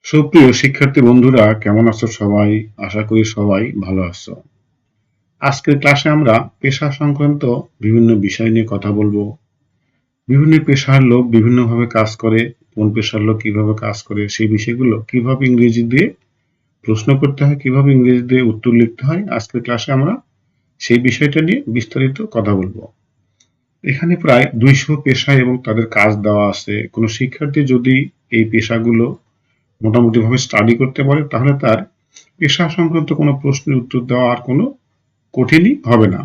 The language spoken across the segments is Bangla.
সুপ্রিয় শিক্ষার্থী বন্ধুরা, কেমন আছো সবাই? আশা করি সবাই ভালো আছো। আজকের ক্লাসে আমরা পেশা সংক্রান্ত বিভিন্ন বিষয় নিয়ে কথা বলবো। বিভিন্ন পেশার লোক বিভিন্নভাবে কাজ করে, কোন পেশার লোক কিভাবে কাজ করে, সেই বিষয়গুলো কিভাবে ইংরেজি দিয়ে প্রশ্ন করতে হয়, কিভাবে ইংরেজি দিয়ে উত্তর লিখতে হয়, আজকের ক্লাসে আমরা সেই বিষয়টা নিয়ে বিস্তারিত কথা বলবো। এখানে প্রায় 200 পেশা এবং তাদের কাজ দেওয়া আছে। কোনো শিক্ষার্থী যদি এই পেশাগুলো মোটামুটি ভাবে স্টাডি করতে পারে, তাহলে তার পেশা সংক্রান্ত কোনো প্রশ্নের উত্তর দেওয়া আর কোনো কঠিনই হবে না।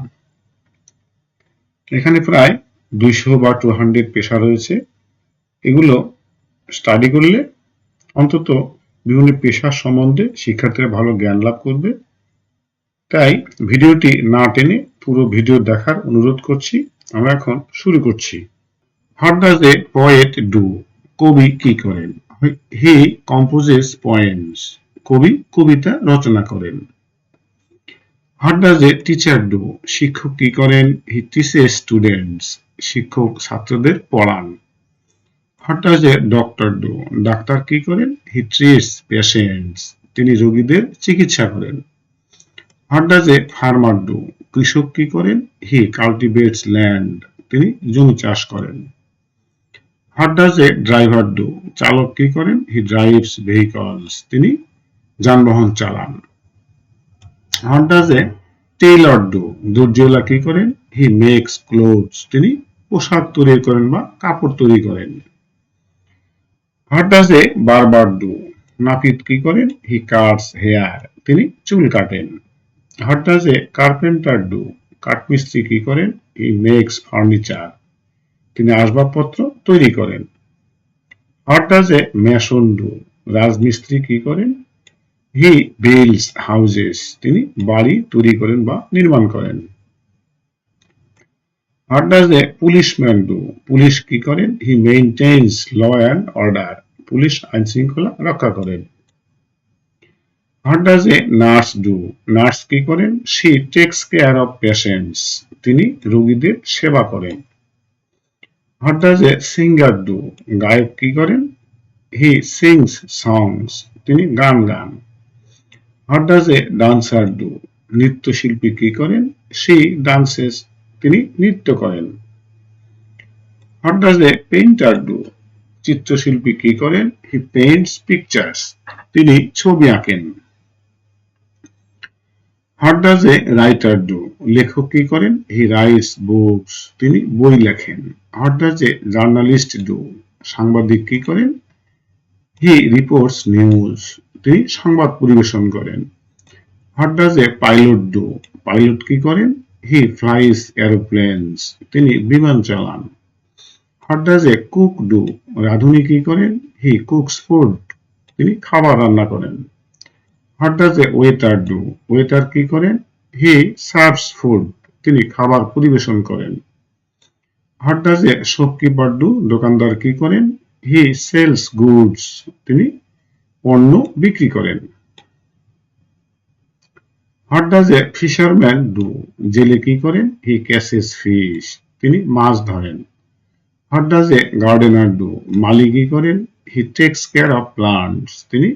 এখানে প্রায় 200 বা 200 পেশা রয়েছে। এগুলো স্টাডি করলে অন্তত বিভিন্ন পেশার সম্বন্ধে শিক্ষার্থীরা ভালো জ্ঞান লাভ করবে। তাই ভিডিওটি না টেনে পুরো ভিডিও দেখার অনুরোধ করছি। আমরা এখন শুরু করছি। What does a poet do? কবি কি করেন? হি কম্পোজেস পোয়েমস। কবি কবিতা রচনা করেন। What does a teacher do? শিক্ষক কি করেন? He teaches students. শিক্ষক ছাত্রদের পড়ান। What does a doctor do? Doctor কি করেন? হি ট্রিটস পেশেন্টস। তিনি রোগীদের চিকিৎসা করেন। What does a farmer do? কৃষক কি করেন? হি কাল্টিভেটস ল্যান্ড। তিনি জমি চাষ করেন। What does A driver do? চালক কি করেন? He drives vehicles. তিনি যানবাহন চালান। What does a tailor do? দর্জিওয়ালা কি করেন? He makes clothes. তিনি পোশাক তৈরি করেন বা কাপড় তৈরি করেন। হোয়াট ডাজ এ বারবার ডু? নাপিত কি করেন? He cuts hair. তিনি চুল কাটেন। What does a carpenter do? কাঠমিস্ত্রি কি করেন? He makes furniture. তিনি আসবাবপত্র তৈরি করেন। What does a mason do? রাজমিস্ত্রি কি করেন? He builds houses. তিনি বাড়ি তৈরি করেন বা নির্মাণ করেন। What does a policeman do? Police কি করেন? He maintains law and order. Police আইন শৃঙ্খলা রক্ষা করেন। What does a nurse do? Nurse কি করেন? She tax care of patients. তিনি রোগীদের সেবা করেন। What does a singer do? গায়ক কি করেন? He sings songs. তিনি গান গান। What does a dancer do? নৃত্যশিল্পী কি করেন? She dances. তিনি নৃত্য করেন। What does a painter do? চিত্রশিল্পী কি করেন? He paints pictures. তিনি ছবি আঁকেন। What does a writer do? লেখক কি করেন? He writes books. তিনি বই লেখেন। What does a journalist do? সাংবাদিক কি করেন? হি রিপোর্টস নিউজ। তিনি সংবাদ পরিবেশন করেন। What does a pilot do? Pilot কি করেন? হি ফ্লাইস এরোপ্লেনস। তিনি বিমান চালান। What does A cook do? রাঁধুনি কি করেন? হি কুকস ফুড। তিনি খাবার রান্না করেন। What does A waiter do? Waiter কি করেন? হি সার্ভস ফুড। তিনি খাবার পরিবেশন করেন। What does A shopkeeper do? দোকানদার কি করেন? He sells goods. তিনি পণ্য বিক্রি করেন। What does a fisherman do? জেলে কি করেন? He catches fish. তিনি মাছ ধরেন। What does a gardener do? মালি কি করেন? He takes care of plants. তিনি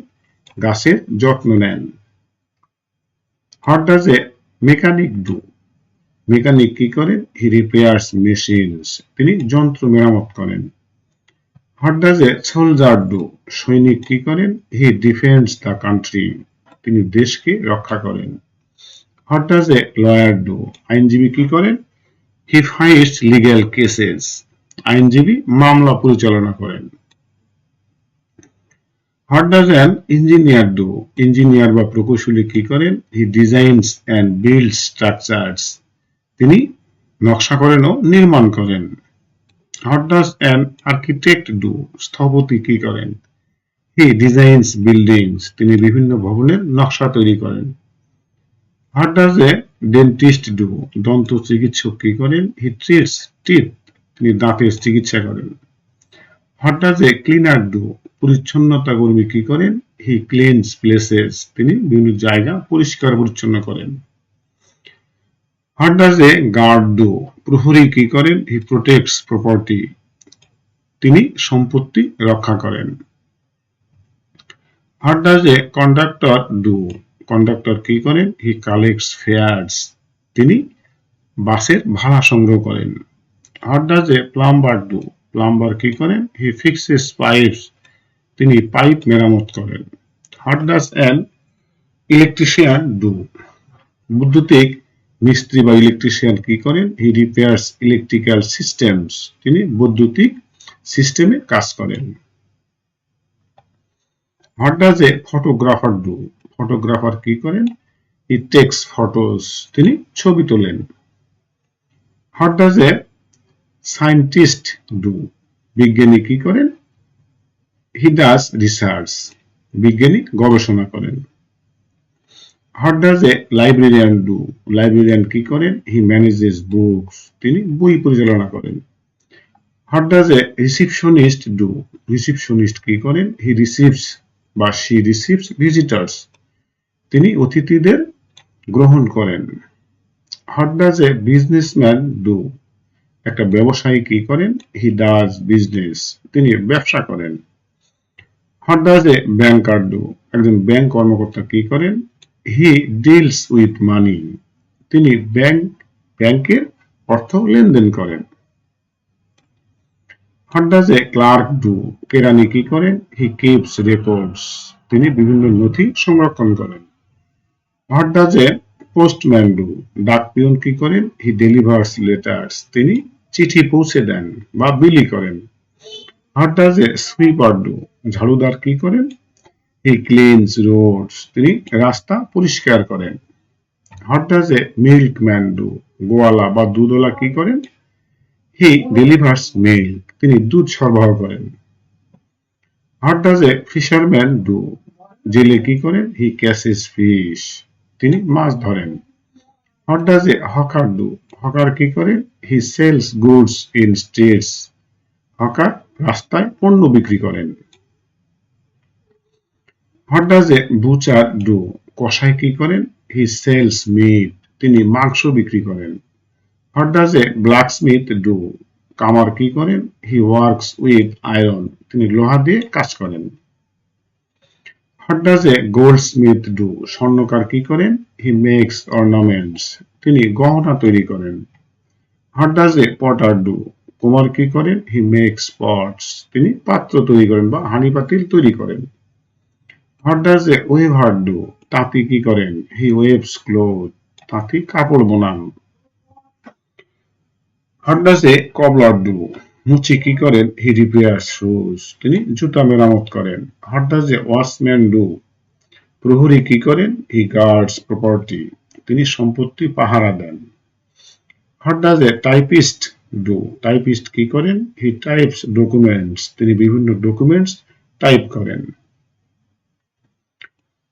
গাছের যত্ন নেন। What does a mechanic do? Mechanic কি করেন? He repairs machines. তিনি যন্ত্র মেরামত করেন। What does a soldier do? সৈনিক কি করেন? He defends the country. তিনি দেশকে রক্ষা করেন। What does a lawyer do? আইনজীবী কি করেন? He fights legal cases. আইনজীবী মামলা পরিচালনা করেন। What does an engineer do? Engineer বা প্রকৌশলী কি করেন? হি ডিজাইনস অ্যান্ড বিল্ডস স্ট্রাকচারস। তিনি নকশা করেন ও নির্মাণ করেন। What does an architect do? স্থপতি কি করেন? হি ডিজাইনস বিল্ডিংস। তিনি বিভিন্ন ভবনের নকশা তৈরি করেন। What does A dentist do? দন্ত চিকিৎসক কি করেন? হি ট্রিটস টিথ। তিনি দাঁতের চিকিৎসা করেন। What does A cleaner do? পরিচ্ছন্নতা কর্মী কি করেন? He ক্লিনস places. তিনি বিভিন্ন জায়গা পরিষ্কার পরিচ্ছন্ন করেন। What does a guard do? প্রহরী কি করেন? He protects property. তিনি সম্পত্তি রক্ষা করেন। What does a conductor do? Conductor কি করেন? হি কালেক্টস ফেয়ার্স, তিনি বাসের ভাড়া সংগ্রহ করেন। What does A plumber do? Plumber কি করেন? হি ফিক্সেস পাইপস, তিনি পাইপ মেরামত করেন। What does an electrician do? বৈদ্যুতিক মিস্ত্রি বা ইলেকট্রিশিয়ান কি করেন? হি রিপেয়ার্স ইলেকট্রিক্যাল সিস্টেমস, তিনি বৈদ্যুতিক সিস্টেমে কাজ করেন। What does a photographer do? Photographer কি করেন? হি টেকস ফটোস, তিনি ছবি তোলেন। What does A scientist do? বিজ্ঞানী কি করেন? হি ডাজ রিসার্চ, বিজ্ঞানী গবেষণা করেন। What does a librarian do? Librarian কি করেন? হি ম্যানেজেস বুকস, তিনি বই পরিচালনা করেন। What does a receptionist do? Receptionist কি করেন? হি রিসিভস বা শি রিসিভস ভিজিটার্স, তিনি অতিথিদের গ্রহণ করেন। What does a businessman do? একটা ব্যবসায়ী কি করেন? হি ডাজ বিজনেস, তিনি ব্যবসা করেন। What does A banker do? একজন ব্যাংক কর্মকর্তা কি করেন? হি ডিলস উইথ মানি, তিনি ব্যাংকের অর্থ লেনদেন করেন। What does a clerk do? কেরানি কি করেন? হি কিপস রেকর্ডস, তিনি বিভিন্ন নথি সংরক্ষণ করেন। What does A postman do? ডাক পিয়ন কি করেন? হি ডেলিভার্স লেটার্স, তিনি চিঠি পৌঁছে দেন বা বিলি করেন। What does a sweeper do? ঝাড়ুদার কি করেন? হি ক্লিনস রোডস, তিনি রাস্তা পরিষ্কার করেন। What does a milkman do? গোয়ালা বা দুধওয়ালা কি করেন? হি ডেলিভার্স মিল্ক, তিনি দুধ সরবরাহ করেন। What does a fisherman do? জেলে কি করেন? হি ক্যাচেস ফিশ, তিনি মাছ ধরেন। What does a hawker do? Hawker কি করেন? He sells goods in streets, hawker রাস্তায় পণ্য বিক্রি করেন। What does a butcher do? কসাই কি করেন? হি সেলস মিট, তিনি মাংস বিক্রি করেন। What does A blacksmith do? কামার কি করেন? হি ওয়ার্কস উইথ আয়রন, তিনি লোহা দিয়ে কাজ করেন। What does A Goldsmith do? স্বর্ণকার কি করেন? হি মেক্স অর্নামেন্টস, তিনি গহনা তৈরি করেন। What does A Potter do? Kumar কি করেন? হি মেক্স পটস, তিনি পাত্র তৈরি করেন বা হাঁড়ি পাতিল তৈরি করেন। What does a weaver do? তাঁতি কি করেন? হি ওয়েভস ক্লোথ, তাঁতি কাপড় বোনান। What does a cobbler do? মুচি কি করেন? হি রিপেয়ার্স শুজ, তিনি জুতা মেরামত করেন। What does a watchman do? প্রহরী কি করেন? হি গার্ডস প্রপার্টি, তিনি সম্পত্তি পাহারা দেন। What does a typist do? Typist কি করেন? হি টাইপস ডকুমেন্টস, তিনি বিভিন্ন ডকুমেন্টস টাইপ করেন।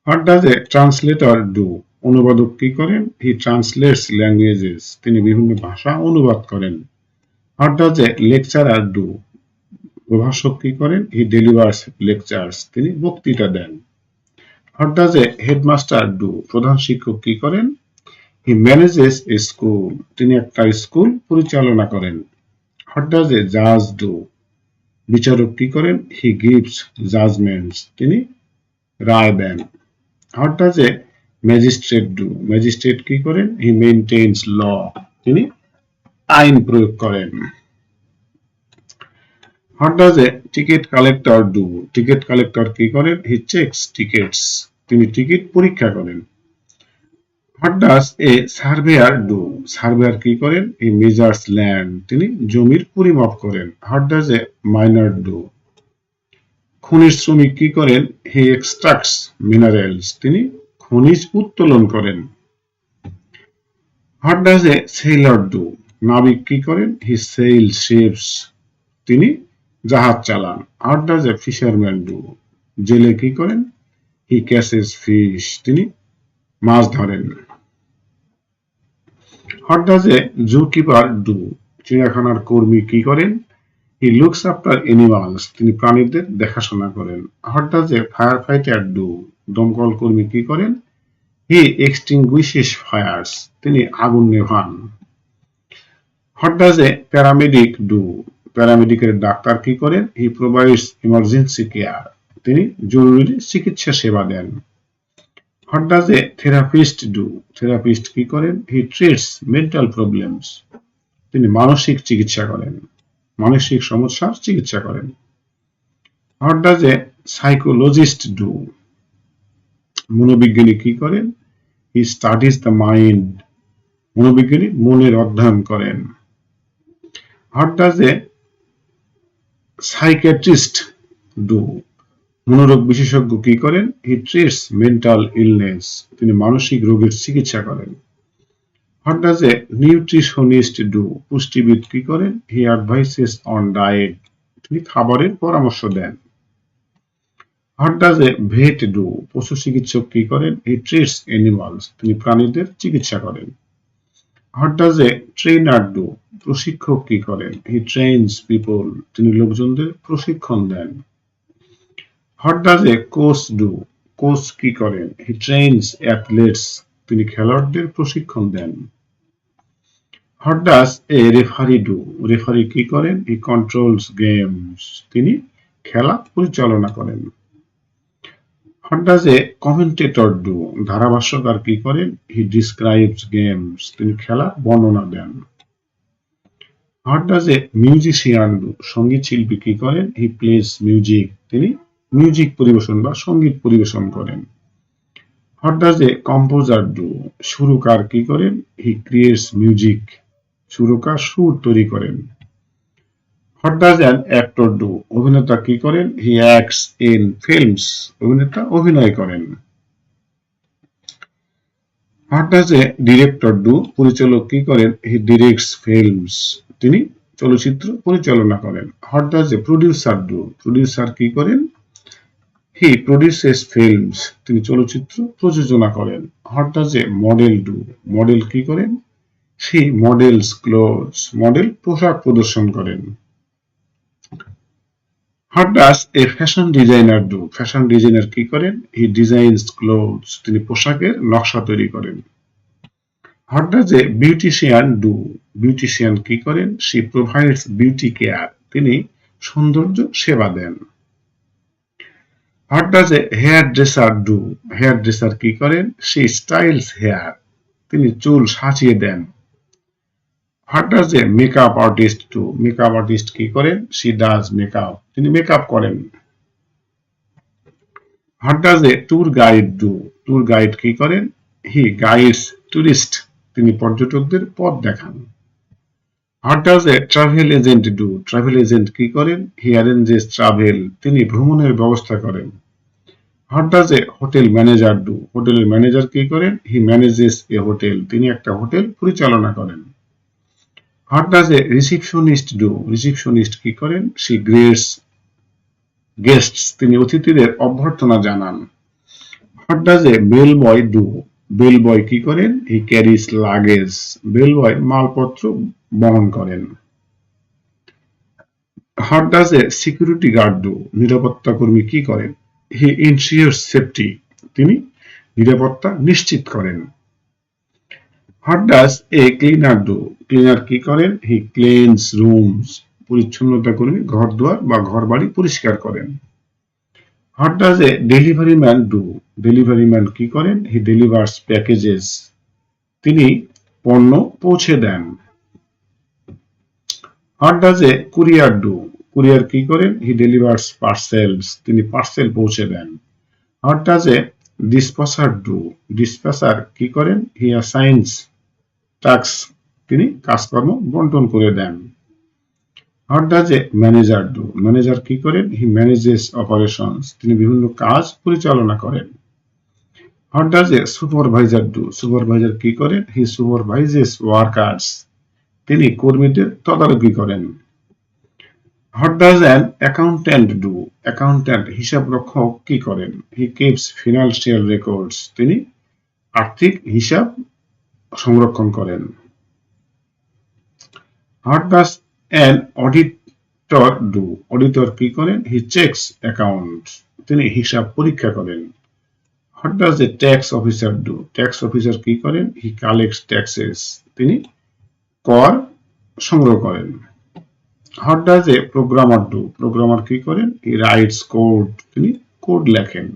What does a translator do? অনুবাদক কি করেন? হি ট্রান্সলেটস ল্যাঙ্গুয়েজেস, তিনি বিভিন্ন ভাষা অনুবাদ করেন। What does a lecturer do? প্রভাষক কি করেন? হি ডেলিভার্স লেকচার্স, তিনি বক্তৃতা দেন। What does a headmaster do? প্রধান শিক্ষক কি করেন? হি ম্যানেজেস এ স্কুল, তিনি একটা স্কুল পরিচালনা করেন। হোয়াট ডাজ এ জাজ ডু? বিচারক কি করেন? হি গিভস জাজমেন্টস, তিনি রায় দেন। What does a magistrate do? Magistrate কি করেন? হি মেইনটেইনস ল, তিনি আইন প্রয়োগ করেন। What does a ticket collector do? Ticket collector কি করেন? হি চেকস টিকিটস, তিনি টিকিট পরীক্ষা করেন। What does a surveyor do? Surveyor কি করেন? হি মেজার্স ল্যান্ড, তিনি জমির পরিমাপ করেন। What does a miner do? খনিজ শ্রমিক কি করেন? হি এক্সট্রাক্টস মিনারেলস, তিনি খনিজ উত্তোলন করেন। What does a sailor do? নাবিক কি করেন? হি সেইল শিপস, তিনি জাহাজ চালান। What does a fisherman do? জেলে কি করেন? হি ক্যাচেস ফিশ, তিনি মাছ ধরেন। What does a zoo keeper do? চিড়িয়াখানার কর্মী কি করেন? হি লুকস আফটার এনিমালস, তিনি প্রাণীদের দেখাশোনা করেন। What does a firefighter do? দমকল কর্মী কি করেন? হি এক্সটিংগুইশেস ফায়ার্স, তিনি আগুন নেভান। What does a paramedic do? প্যারামেডিকের ডাক্তার কি করেন? হি প্রোভাইডস ইমার্জেন্সি কেয়ার, তিনি জরুরি চিকিৎসা সেবা দেন। What does a therapist do? Therapist কি করেন? হি ট্রিটস মেন্টাল প্রবলেমস, তিনি মানসিক চিকিৎসা করেন, মানসিক সমস্যার চিকিৎসা করেন। What does a psychologist do? মনোবিজ্ঞানী কি করেন? হি স্টাডিজ দ্য মাইন্ড, মনোবিজ্ঞানী মনের অধ্যয়ন করেন। What does a psychiatrist do? মনোরোগ বিশেষজ্ঞ কি করেন? হি ট্রিটস মেন্টাল ইলনেস, তিনি মানসিক রোগের চিকিৎসা করেন। What does a nutritionist do? পুষ্টিবিদ কি করেন? হি অ্যাডভাইসেস অন ডায়েট, তিনি খাবারের পরামর্শ দেন। What does a vet do? পশু চিকিৎসক কি করেন? হি ট্রিটস অ্যানিমালস, তিনি প্রাণীদের চিকিৎসা করেন। What does a trainer do? প্রশিক্ষক কি করেন? হি ট্রেনস পিপল, তিনি লোকজনদের প্রশিক্ষণ দেন। What does a coach do? Coach কি করেন? হি ট্রেনস অ্যাথলেটস, তিনি খেলোয়াড়দের প্রশিক্ষণ দেন। What does a referee do? Referee কি করেন? হি কন্ট্রোলস গেমস, তিনি খেলা পরিচালনা করেন। What does a commentator do? ধারাভাষ্যকার কি করেন? হি ডিসক্রাইবস গেমস, তিনি খেলা বর্ণনা দেন। What does a musician do? সঙ্গীত শিল্পী কি করেন? হি প্লেস মিউজিক, তিনি মিউজিক পরিবেশন বা সঙ্গীত পরিবেশন করেন। What does A composer do? সুরকার কি করেন? হি ক্রিয়েটস মিউজিক, সুরকার সুর তৈরি করেন। What does an actor do? অভিনেতা কি করেন? হি অ্যাক্টস ইন ফিল্মস, অভিনেতা অভিনয় করেন। What does A director do? পরিচালক কি করেন? হি ডিরেক্টস ফিল্মস, তিনি চলচ্চিত্র পরিচালনা করেন। What does A producer do? Producer কি করেন? হি প্রডিউসেস ফিল্মস, তিনি চলচ্চিত্র প্রযোজনা করেন। What does A model do? Model কি করেন? সি মডেলস ক্লোথস, মডেল পোশাক প্রদর্শন করেন। What does A fashion designer do? Fashion designer কি করেন? হি ডিজাইনস ক্লোথস, তিনি পোশাকের নকশা তৈরি করেন। What does a beautician do? Beautician কি করেন? সি প্রোভাইডস বিউটি কেয়ার, তিনি সৌন্দর্য সেবা দেন। What does a hairdresser do? Hairdresser কি করেন? সি স্টাইলস হেয়ার, তিনি চুল সাজিয়ে দেন। What does a makeup artist do? Makeup artist কি করেন? সি ডাজ মেকআপ, তিনি মেকআপ করেন। What does a tour guide do? Tour guide কি করেন? হি গাইডস টুরিস্ট, তিনি পর্যটকদের পথ দেখান। What does a travel agent do? Travel agent কি করেন? হি অ্যারেঞ্জেস ট্রাভেল, তিনি ভ্রমণের ব্যবস্থা করেন। What does A hotel manager do? হোটেলের ম্যানেজার কি করেন? হি ম্যানেজেস এ হোটেল, তিনি একটা হোটেল পরিচালনা করেন। What does a receptionist do? Receptionist কি করেন? সি গ্রেটস গেস্টস, তিনি অতিথিদের অভ্যর্থনা জানান। What does a bell boy do? Bell boy কি করেন? হি ক্যারিস লাগেজ, বেল বয় মালপত্র বহন করেন। What does a security guard do? নিরাপত্তা কর্মী কি করেন? হি ইনশিওরস সেফটি, তিনি নিরাপত্তা নিশ্চিত করেন। What does A cleaner do? Cleaner কি করেন? হি ক্লিনস রুমস, পরিচ্ছন্নতা কর্মী ঘর দুয়ার বা ঘর বাড়ি পরিষ্কার করেন। What does a delivery man do? Delivery man কি করেন? হি ডেলিভার্স প্যাকেজেস, তিনি পণ্য পৌঁছে দেন। What does a courier do? Courier কি করেন? হি ডেলিভার্স পার্সেলস, তিনি পার্সেল পৌঁছে দেন। What does a dispatcher do? Dispatcher কি করেন? হি অ্যাসাইনস টাস্ক, তিনি কাজকর্ম বন্টন করে দেন। What does a manager do? Manager কি করেন? হি ম্যানেজেস অপারেশনস, তিনি বিভিন্ন কাজ পরিচালনা করেন। What does A supervisor do? Supervisor কি করেন? হি সুপারভাইজেস ওয়ার্কার্স, তিনি কর্মীদের তদারকি করেন। What does an accountant do? Accountant হিসাব রক্ষক কি করেন? হি কিপস ফিনান্সিয়াল রেকর্ডস, তিনি আর্থিক হিসাব সংরক্ষণ করেন। What does an auditor do? Auditor কি করেন? হি চেকস অ্যাকাউন্টস, তিনি হিসাব পরীক্ষা করেন। What does A tax officer do? Tax officer কি করেন? হি কালেক্টস ট্যাক্সেস, তিনি কর সংগ্রহ করেন। What does A programmer do? Programmer কি করেন? হি রাইটস কোড, তিনি কোড লেখেন।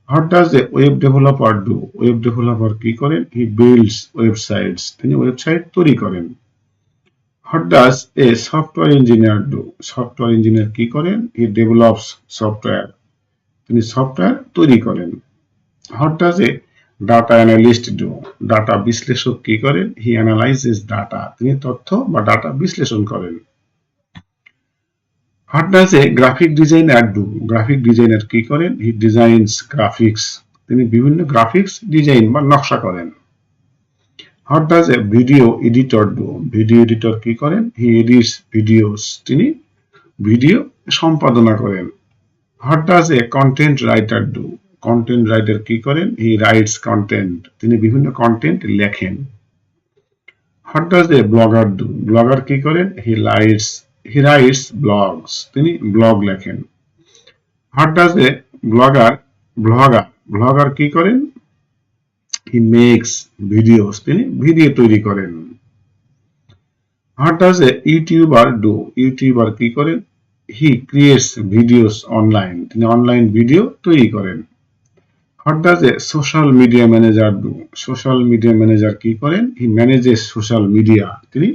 What does A web developer do? Web developer কি করেন? হি বিল্ডস ওয়েবসাইটস, তিনি ওয়েবসাইট তৈরি করেন। What does A software engineer do? Software engineer কি করেন? হি ডেভেলপস সফটওয়্যার, তিনি সফটওয়্যার তৈরি করেন। What does A data analyst do? Data বিশ্লেষক কি করেন? হি অ্যানালাইজেস ডাটা, তিনি তথ্য বা ডাটা বিশ্লেষণ করেন। What does A graphic designer do? Graphic designer কি করেন? হি ডিজাইনস গ্রাফিক্স, তিনি বিভিন্ন গ্রাফিক্স ডিজাইন বা নকশা করেন। What does A video editor do? Video editor কি করেন? হি এডিটস ভিডিওস, তিনি ভিডিও সম্পাদনা করেন। What does A content writer do? Content writer কি করেন? হি রাইটস কন্টেন্ট, তিনি বিভিন্ন কন্টেন্ট লেখেন। What does A blogger do? Blogger কি করেন? হি রাইটস ব্লগস, তিনি ব্লগ লেখেন। হোয়াট ডাজ এ ব্লগার কি করেন? হি মেক্স ভিডিওস, তিনি ভিডিও তৈরি করেন। What does A YouTuber do? YouTuber কি করেন? হি ক্রিয়েটস ভিডিওস অনলাইন, তিনি অনলাইন ভিডিও তৈরি করেন। What does A social media manager do? Social media manager কি করেন? হি ম্যানেজেস সোশ্যাল মিডিয়া, তিনি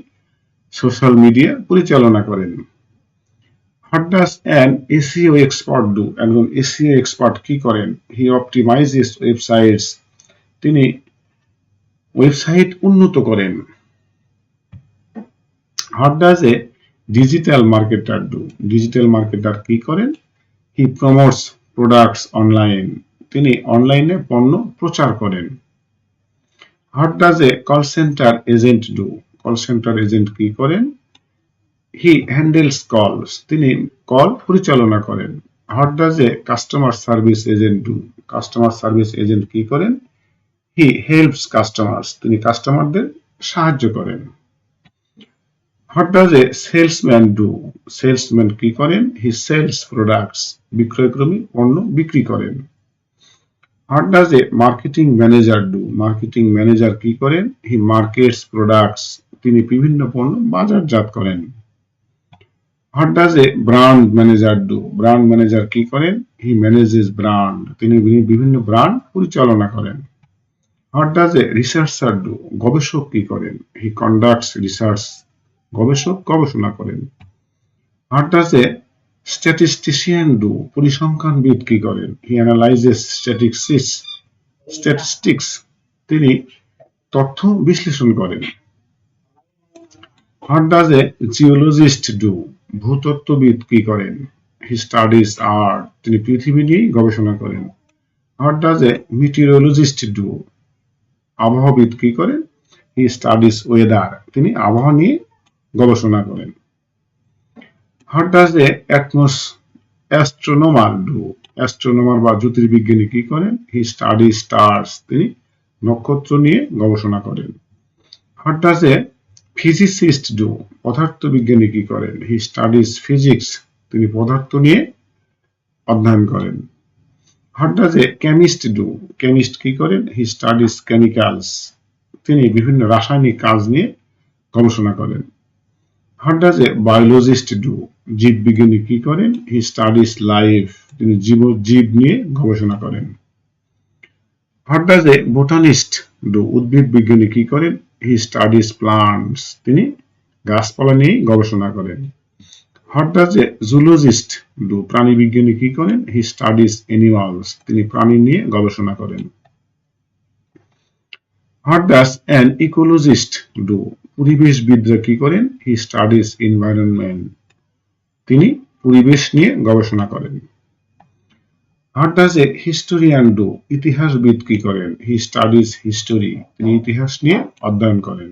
সোশ্যাল মিডিয়া পরিচালনা করেন। What does an SEO expert do? একজন এসইও এক্সপার্ট কি করেন? হি অপটিমাইজেস ওয়েবসাইটস, তিনি ওয়েবসাইট উন্নত করেন। What does A digital marketer do? Digital marketer কি করেন? হি প্রমোটস প্রোডাক্টস অনলাইন, তিনি অনলাইনে পণ্য প্রচার করেন। What does A call centre agent do? Call centre agent কি করেন? হি হ্যান্ডেলস কলস, তিনি কল পরিচালনা করেন। What does A customer service agent do? Customer service agent কি করেন? হি হেল্পস কাস্টমার্স, তিনি কাস্টমারদের সাহায্য করেন। What does A salesman do? Salesman কি করেন? হি সেলস প্রোডাক্টস, বিক্রয়কর্মী পণ্য বিক্রি করেন। What does A marketing manager do? Marketing manager কি করেন? হি মার্কেটস প্রোডাক্টস, তিনি বিভিন্ন পণ্য বাজারজাত করেন। What does A brand manager do? Brand manager কি করেন? হি ম্যানেজেস ব্র্যান্ড, তিনি বিভিন্ন ব্র্যান্ড পরিচালনা করেন। What does a researcher do? গবেষক কি করেন? হি কন্ডাক্টস রিসার্চ, গবেষক গবেষণা করেন। What does a statistician do? পরিসংখ্যানবিদ কি করেন? হি অ্যানালাইজেস স্ট্যাটিস্টিক্স, তিনি তথ্য বিশ্লেষণ করেন। What does a geologist do? ভূতত্ত্ববিদ কি করেন? হি স্টাডিজ আর্থ, তিনি পৃথিবী নিয়ে গবেষণা করেন। What does a meteorologist do? আবহাওয়াবিদ কি করেন? হি স্টাডিজ ওয়েদার, তিনি আবহাওয়া নিয়ে গবেষণা করেন। What does A astronomer do? Astronomer বা জ্যোতির্বিজ্ঞানী কি করেন? হি স্টাডিজ স্টার্স, তিনি নক্ষত্র নিয়ে গবেষণা করেন। What does a physicist do? পদার্থবিজ্ঞানী কি করেন? হি স্টাডিজ ফিজিক্স, তিনি পদার্থ নিয়ে অধ্যয়ন করেন। What does A chemist do? Chemist কি করেন? হি স্টাডিজ কেমিক্যালস, তিনি বিভিন্ন রাসায়নিক কাজ নিয়ে গবেষণা করেন। What does a biologist do? জীববিজ্ঞানী কি করেন? হি স্টাডিজ লাইফ, তিনি জীব নিয়ে গবেষণা করেন। What does A botanist do? উদ্ভিদ বিজ্ঞানী কি করেন? হি স্টাডিজ প্লান্টস, তিনি গাছপালা নিয়ে গবেষণা করেন। What does a zoologist do? প্রাণী বিজ্ঞানী কি করেন? হি স্টাডিজ অ্যানিমালস, তিনি প্রাণী নিয়ে গবেষণা করেন। What does an ecologist do? পরিবেশবিদরা কি করেন? হি স্টাডিজ এনভায়রনমেন্ট, তিনি পরিবেশ নিয়ে গবেষণা করেন। What does A historian do? ইতিহাসবিদ কি করেন? হি স্টাডিজ হিস্টোরি, তিনি ইতিহাস নিয়ে অধ্যয়ন করেন।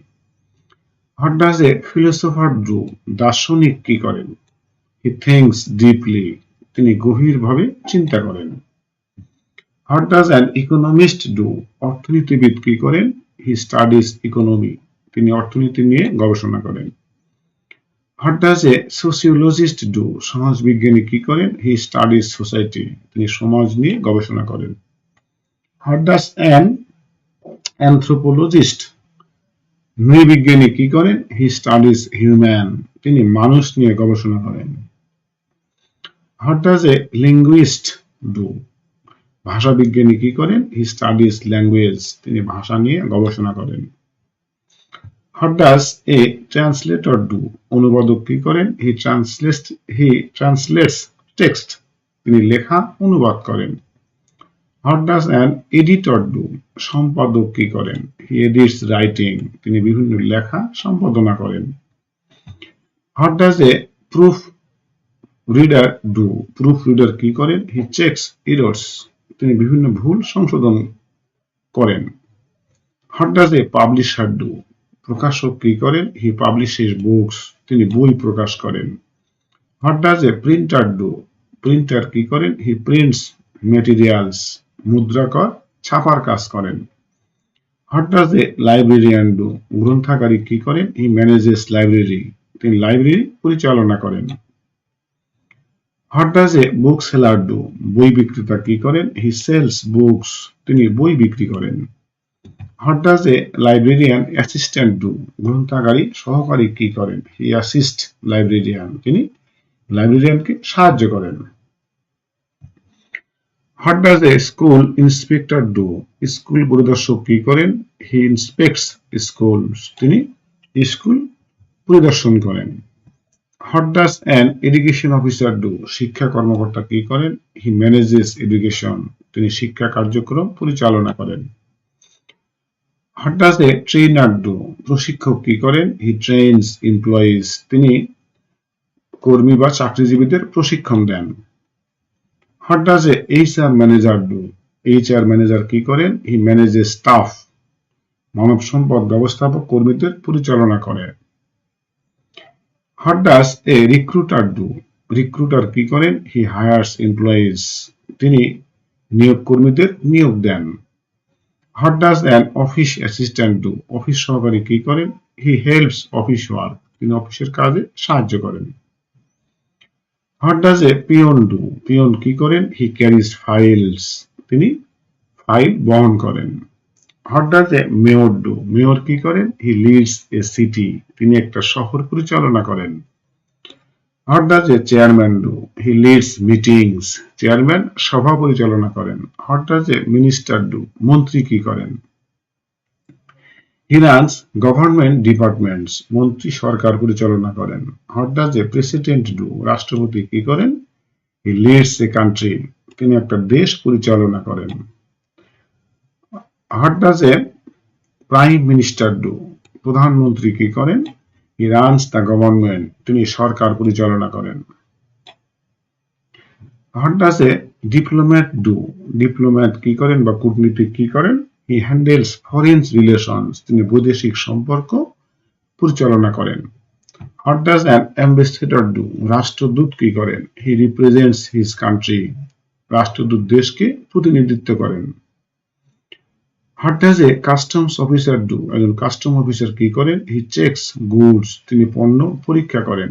What does A philosopher do? দার্শনিক কি করেন? হি থিংকস ডিপলি, তিনি গভীরভাবে চিন্তা করেন। What does an economist do? অর্থনীতিবিদ কি করেন? হি স্টাডিজ ইকোনমি, তিনি অর্থনীতি নিয়ে গবেষণা করেন। What does a sociologist do? সমাজবিজ্ঞানী কি করেন? হি স্টাডিজ সোসাইটি, তিনি সমাজ নিয়ে গবেষণা করেন। What does an anthropologist? নৃবিজ্ঞানী কি করেন? হি স্টাডিজ হিউম্যান, তিনি মানুষ নিয়ে গবেষণা করেন। What does a linguist do? ভাষা বিজ্ঞানী কি করেন? হি স্টাডিজ ল্যাঙ্গুয়েজ, তিনি ভাষা নিয়ে গবেষণা করেন। What does a translator do? অনুবাদক কি করেন? হি ট্রান্সলেটস টেক্সট, তিনি লেখা অনুবাদ করেন। What does an editor do? সম্পাদক কি করেন? হি এডিটস রাইটিং, তিনি বিভিন্ন লেখা সম্পাদনা করেন। What does A proof reader do? Proof reader কি করেন? হি চেকস এরর্স, তিনি বিভিন্ন ভুল সংশোধন করেন। What does A publisher do? প্রকাশক কি করেন? হি পাবলিশেস বুকস, তিনি বই প্রকাশ করেন। What does a printer do? Printer কি করেন? হি প্রিন্টস মেটেরিয়ালস, মুদ্রাকর ছাপার কাজ করেন। What does a librarian do? গ্রন্থাগারিক কি করেন? হি ম্যানেজেস লাইব্রেরি, তিনি লাইব্রেরি পরিচালনা করেন। What does a bookseller do? বই বিক্রেতা কি করেন? হি সেলস বুকস, তিনি বই বিক্রি করেন। What does a librarian assistant do? গ্রন্থাগারিক সহকারী কি করেন? হি অ্যাসিস্ট লাইব্রেরিয়ান, তিনি লাইব্রেরিয়ানকে সাহায্য করেন। What does A school inspector do? School পরিদর্শক কি করেন? হি ইন্সপেক্টস স্কুলস, তিনি স্কুল পরিদর্শন করেন। What does an education officer do? শিক্ষা কর্মকর্তা কি করেন? হি ম্যানেজেস এডুকেশন, তিনি শিক্ষা কার্যক্রম পরিচালনা করেন। What does a trainer do? প্রশিক্ষক কি করেন? হি ট্রেনস এমপ্লয়িজ, তিনি কর্মী বা চাকরিজীবীদের প্রশিক্ষণ দেন। What does a HR manager do? HR manager কি করেন? হি ম্যানেজেস স্টাফ, মানব সম্পদ ব্যবস্থাপক কর্মীদের পরিচালনা করে। What does a recruiter do? Recruiter কি করেন? হি হায়ার্স এমপ্লয়িজ, তিনি নিয়োগ কর্মীদের নিয়োগ দেন। What does an office assistant do? Office সহকারী কি করেন? হি হেল্পস অফিস ওয়ার্ক, তিনি অফিসের কাজে সাহায্য করেন। What does A peon do? Peon কি করেন? হি ক্যারিজ ফাইলস, তিনি ফাইল বহন করেন। What does A mayor do? Mayor কি করেন? হি লিডস এ সিটি, তিনি একটা শহর পরিচালনা করেন। What does A chairman do? He leads meetings, chairman সভা পরিচালনা করেন। What does a minister do? মন্ত্রী কি করেন? হি রানস গভর্নমেন্ট ডিপার্টমেন্টস, মন্ত্রী সরকার পরিচালনা করেন। What does A president do? রাষ্ট্রপতি কি করেন? হি লিডস এ কান্ট্রি, তিনি একটা দেশ পরিচালনা করেন। What does A prime minister do? প্রধানমন্ত্রী কি করেন? হি রানস দ্য গভর্নমেন্ট, তিনি সরকার পরিচালনা করেন। What does A diplomat do? Diplomat কি করেন বা কূটনীতিক কি করেন? হি হ্যান্ডেলস ফরেন রিলেশনস, তিনি বৈদেশিক সম্পর্ক পরিচালনা করেন। What does an ambassador do? রাষ্ট্রদূত কি করেন? হি রিপ্রেজেন্টস হিজ কান্ট্রি, রাষ্ট্রদূত দেশকে প্রতিনিধিত্ব করেন। What does A customs officer do? একজন কাস্টম অফিসার কি করেন? হি চেকস গুডস, তিনি পণ্য পরীক্ষা করেন।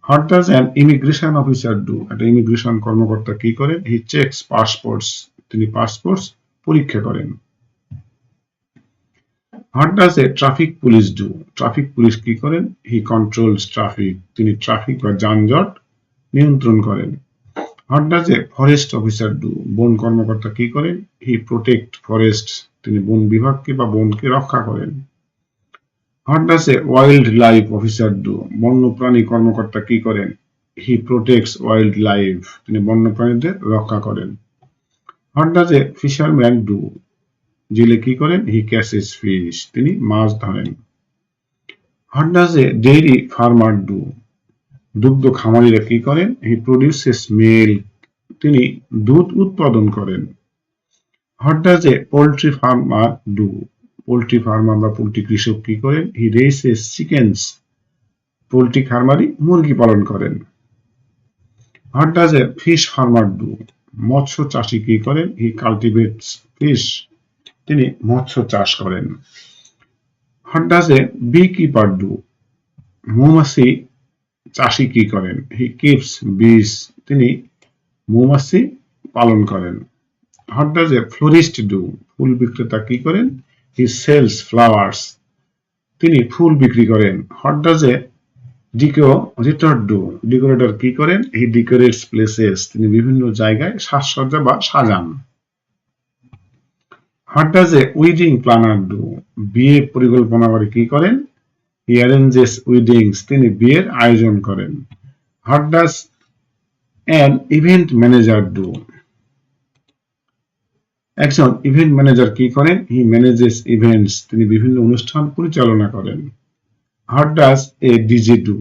What does an immigration officer do? একটা ইমিগ্রেশন কর্মকর্তা কি করেন? হি চেকস পাসপোর্টস, তিনি পাসপোর্টস পরীক্ষা করেন। What does A traffic police do? Traffic police কি করেন? হি কন্ট্রোলস ট্রাফিক, তিনি ট্রাফিক বা যানজট নিয়ন্ত্রণ করেন। What does a forest officer do? বন কর্মকর্তা কি করেন? হি প্রোটেক্ট ফরেস্ট, তিনি বন বিভাগকে বা বনকে রক্ষা করেন। What does a wild life officer do? বন্যপ্রাণী কর্মকর্তা কি করেন? হি প্রোটেক্টস ওয়াইল্ড লাইফ, তিনি বন্যপ্রাণীদের রক্ষা করেন। What does a fisherman do? জেলে কি করেন? হি ক্যাচেস ফিশ, তিনি মাছ ধরেন। What does A dairy farmer do? দুগ্ধ খামারিরা কি করেন? হি প্রডিউসেস মিল্ক, তিনি দুধ উৎপাদন করেন। What does A poultry farmer do? Poultry farmer বা পোল্ট্রি কৃষক কি করেন? হি রেইসেস চিকেনস, পোল্ট্রি খামারি মুরগি পালন করেন। What does a fish farmer do? মৎস্য চাষী কি করেন? হি কাল্টিভেটস ফিশ, তিনি মৎস্য চাষ করেন। What does a bee keeper do? মৌমাছি চাষী কি করেন? হি কিপস বিস, তিনি মৌমাছি পালন করেন। What does a florist do? ফুল বিক্রেতা কি করেন? হি সেলস ফ্লাওয়ার্স, তিনি ফুল বিক্রি করেন। What does A decorator do, decorator কি করেন? হি ডেকোরেটস প্লেসেস, তিনি বিভিন্ন জায়গায় সাজসজ্জা বা সাজান। What does a wedding planner do, বিয়ে পরিকল্পনাকারী কি করেন? হি অ্যারেঞ্জেস ওয়েডিংস, তিনি বিয়ের আয়োজন করেন। What does an event manager do, একজন ইভেন্ট ম্যানেজার কি করেন? হি ম্যানেজেস ইভেন্টস, তিনি বিভিন্ন অনুষ্ঠান পরিচালনা করেন। What does A DJ do,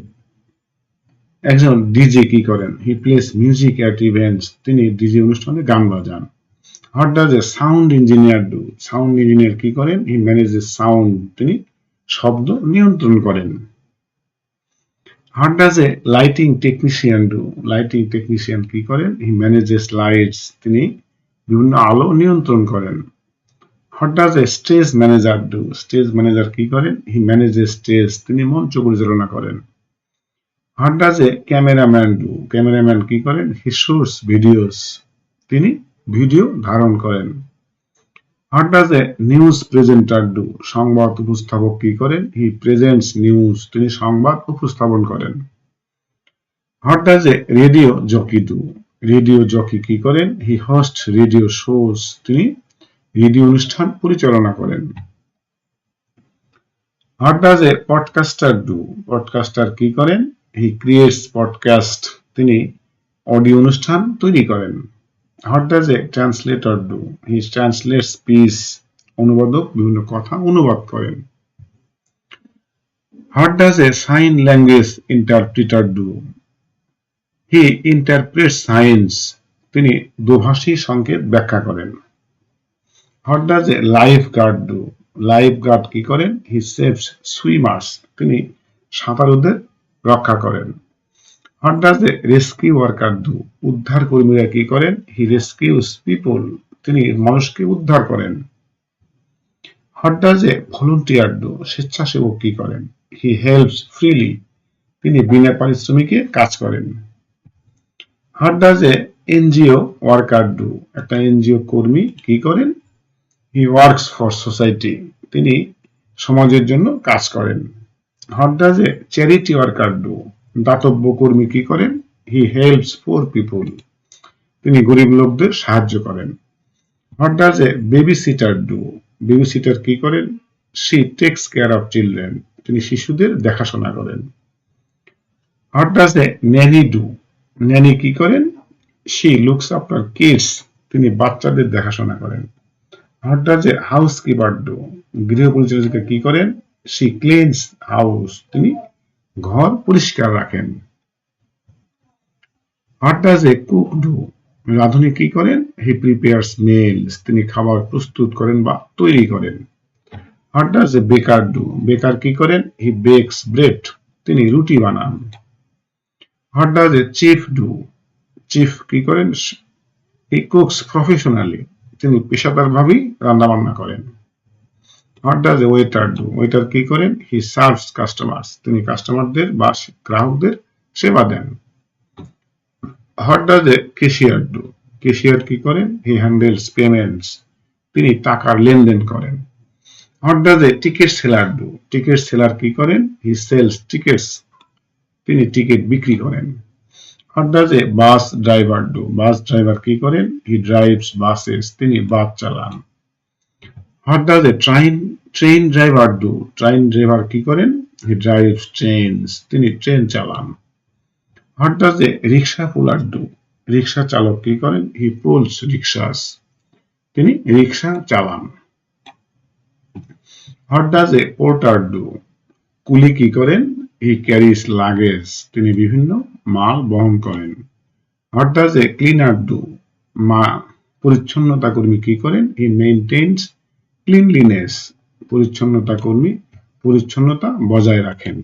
একজন ডিজে কি করেন? He plays music at events, তিনি ডিজে অনুষ্ঠানে গান বাজান। What does a sound engineer do, sound engineer কি করেন? হি ম্যানেজেস সাউন্ড, তিনি শব্দ নিয়ন্ত্রণ করেন। What does A lighting technician do, lighting technician কি করেন? হি ম্যানেজেস লাইটস, তিনি বিভিন্ন আলো নিয়ন্ত্রণ করেন। What does a stage manager do, stage manager কি করেন? হি ম্যানেজেস স্টেজ, তিনি মঞ্চ পরিচালনা করেন। What does A cameraman do, cameraman কি করেন? হি শুটস ভিডিওস, তিনি ভিডিও ধারণ করেন। What does A news presenter do, সংবাদ উপস্থাপক কি করেন? হি প্রেজেন্টস নিউজ, তিনি সংবাদ উপস্থাপন করেন। What does a radio jockey do, radio jockey কি করেন? হি হোস্ট রেডিও শোজ, তিনি রেডিও অনুষ্ঠান পরিচালনা করেন। What does a podcaster do, podcaster কি করেন? হি ক্রিয়েটস পডকাস্ট, তিনি অডিও অনুষ্ঠান তৈরি করেন। What does a translator do, he translates speech, অনুবাদক বিভিন্ন কথা অনুবাদ করেন। What does a sign language interpreter do, he interprets signs, তিনি দোভাষী সংকেত ব্যাখ্যা করেন। What does A life guard do, life guard কি করেন? হি সেভস সুইমার্স, তিনি সাঁতারুদের রক্ষা করেন। What does a rescue worker do, উদ্ধার কর্মীরা কি করেন? হি রেস্কিউস পিপল, তিনি মানুষকে উদ্ধার করেন। What does A volunteer do, স্বেচ্ছাসেবক কি করেন? হি হেল্পস ফ্রিলি, তিনি বিনা পারিশ্রমিকে কাজ করেন। What does A NGO worker do, একটা এনজিও কর্মী কি করেন? হি ওয়ার্কস ফর সোসাইটি, তিনি সমাজের জন্য কাজ করেন। What does A charity worker do, দাতব্য কর্মী কি করেন? হি হেল্পস পোর পিপল, তিনি গরিব লোকদের সাহায্য করেন। What does A baby seater do, baby seater কি করেন? She tax care of children, তিনি শিশুদের দেখাশোনা করেন। হোয়াট ডাজ এ ন্যানি ডু, ন্যানি কি করেন? শি লুকস আফটার কিডস, তিনি বাচ্চাদের দেখাশোনা করেন। What does a house keeper do, গৃহ পরিচারিকা কি করেন? শি ক্লিনস হাউস, তিনি ঘর পরিষ্কার রাখেন। What does A cook do, রাঁধুনি কি করেন? হি প্রিপেয়ার্স মিলস, তিনি খাবার প্রস্তুত করেন বা তৈরি করেন। হোয়াট ডাজ এ বেকার ডু, বেকার কি করেন? হি বেকস ব্রেড, তিনি রুটি বানান। What does A chief do, chief কি করেন? হি কুকস প্রফেশনালি, তিনি পেশাদারভাবেই রান্নাবান্না করেন। What does A waiter do, waiter কি করেন? হি সার্ভস কাস্টমার্স, তিনি কাস্টমারদের বা গ্রাহকদের সেবা দেন। What does a cashier do, cashier কি করেন? হি হ্যান্ডেলস পেমেন্টস, তিনি টাকার লেনদেন করেন। What does a ticket seller do, ticket seller কি করেন? হি সেলস টিকিটস, তিনি টিকিট বিক্রি করেন। What does a bus driver do, bus driver কি করেন? হি ড্রাইভস বাসেস, তিনি বাস চালান। What does a train driver do, train driver কি করেন? হি ড্রাইভস ট্রেনস, তিনি ট্রেন চালান। What does A rickshaw পুলার do, রিক্সা চালক কি করেন? হি পুলস রিক্সাস, তিনি রিক্সা চালান। What does A porter do, কুলি কি করেন? হি ক্যারিস লাগেজ, তিনি বিভিন্ন মাল বহন করেন। What does A cleaner do, পরিচ্ছন্নতা কর্মী কি করেন? হি মেইনটেইনস ক্লিনলিনেস, পরিচ্ছন্নতা কর্মী পরিচ্ছন্নতা বজায় রাখেন।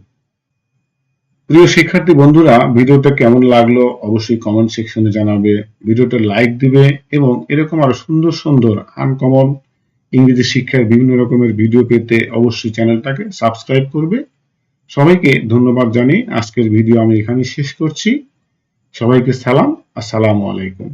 প্রিয় শিক্ষার্থী বন্ধুরা, ভিডিওটা কেমন লাগলো অবশ্যই কমেন্ট সেকশনে জানাবে, ভিডিওটা লাইক দিবে এবং এরকম আরো সুন্দর সুন্দর আনকমন ইংরেজি শিক্ষার বিভিন্ন রকমের ভিডিও পেতে অবশ্যই চ্যানেলটাকে সাবস্ক্রাইব করবে। সবাইকে ধন্যবাদ জানিয়ে আজকের ভিডিও আমি এখানে শেষ করছি। সবাইকে সালাম, আসসালামু আলাইকুম।